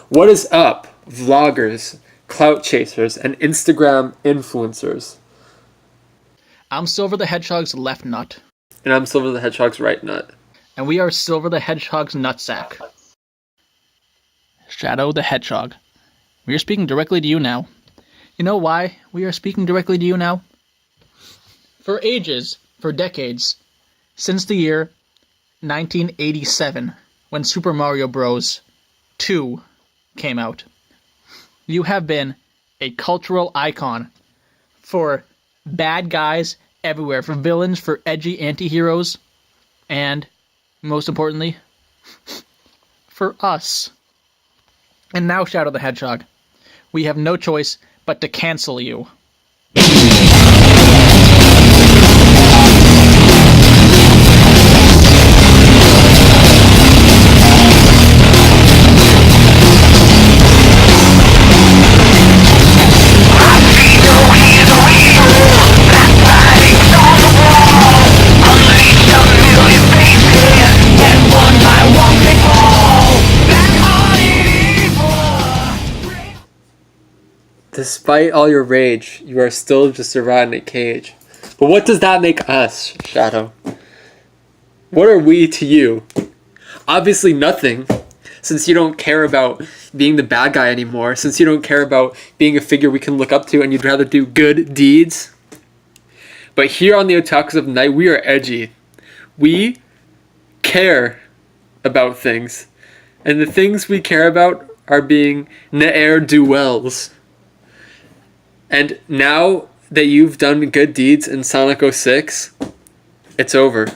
What is up, vloggers, clout chasers, and Instagram influencers? I'm Silver the Hedgehog's left nut. And I'm Silver the Hedgehog's right nut. And we are Silver the Hedgehog's nutsack. Shadow the Hedgehog. We are speaking directly to you now. You know why we are speaking directly to you now? For ages, for decades, since the year 1987, when Super Mario Bros. 2 came out, you have been a cultural icon for bad guys everywhere, for villains, for edgy anti-heroes, and, most importantly, for us. And now, Shadow the Hedgehog, we have no choice but to cancel you. Despite all your rage, you are still just a rat in a cage. But what does that make us, Shadow? What are we to you? Obviously nothing, since you don't care about being the bad guy anymore, since you don't care about being a figure we can look up to and you'd rather do good deeds. But here on the Otakus of Night, we are edgy. We care about things. And the things we care about are being ne'er-do-wells. And now that you've done good deeds in Sonic 06, it's over.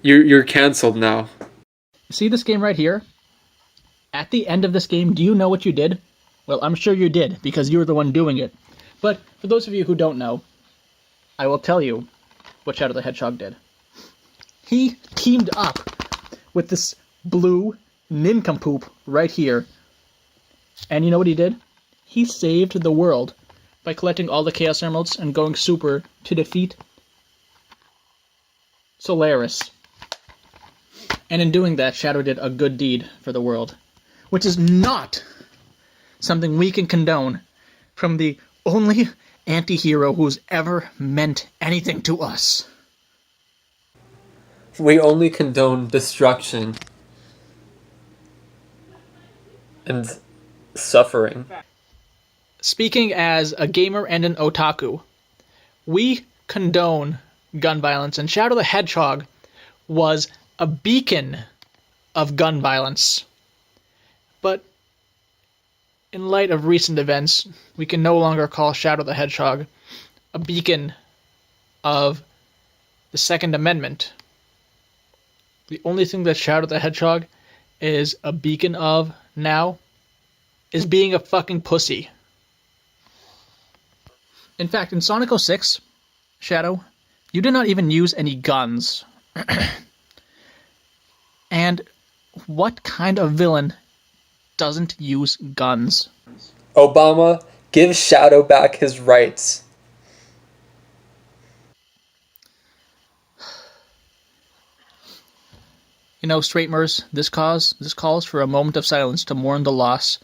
You're canceled now. See this game right here? At the end of this game, do you know what you did? Well, I'm sure you did, because you were the one doing it. But for those of you who don't know, I will tell you what Shadow the Hedgehog did. He teamed up with this blue nincompoop right here. And you know what he did? He saved the world by collecting all the Chaos Emeralds and going super to defeat Solaris. And in doing that, Shadow did a good deed for the world, which is not something we can condone from the only anti-hero who's ever meant anything to us. We only condone destruction and suffering. Speaking as a gamer and an otaku, we condone gun violence, and Shadow the Hedgehog was a beacon of gun violence. But in light of recent events, we can no longer call Shadow the Hedgehog a beacon of the Second Amendment. The only thing that Shadow the Hedgehog is a beacon of now is being a fucking pussy. In fact, in Sonic 06, Shadow, you did not even use any guns. And what kind of villain doesn't use guns? Obama, give Shadow back his rights. You know, straight-mers, this calls for a moment of silence to mourn the loss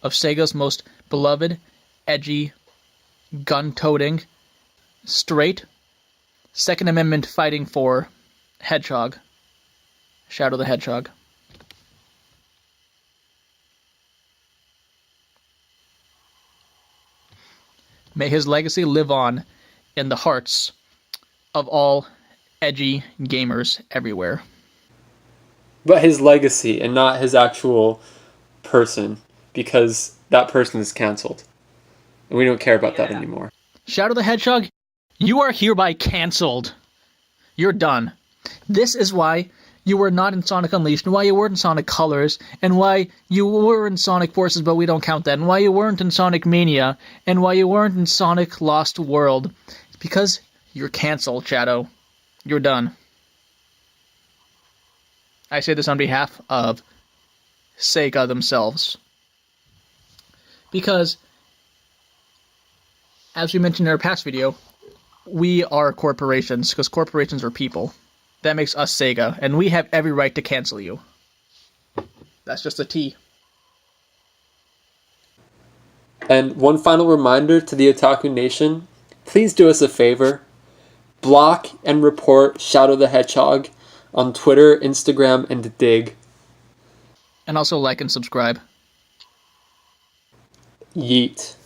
of Sega's most beloved, edgy, gun-toting, straight, Second Amendment fighting for Hedgehog, Shadow the Hedgehog. May his legacy live on in the hearts of all edgy gamers everywhere. But his legacy and not his actual person, because that person is canceled. And we don't care about that anymore. Shadow the Hedgehog, you are hereby cancelled. You're done. This is why you were not in Sonic Unleashed, and why you weren't in Sonic Colors, and why you were in Sonic Forces, but we don't count that, and why you weren't in Sonic Mania, and why you weren't in Sonic Lost World. It's because you're cancelled, Shadow. You're done. I say this on behalf of Sega themselves. Because, as we mentioned in our past video, we are corporations, because corporations are people. That makes us Sega, and we have every right to cancel you. That's just a T. And one final reminder to the Otaku Nation, please do us a favor. Block and report Shadow the Hedgehog on Twitter, Instagram, and Dig. And also like and subscribe. Yeet.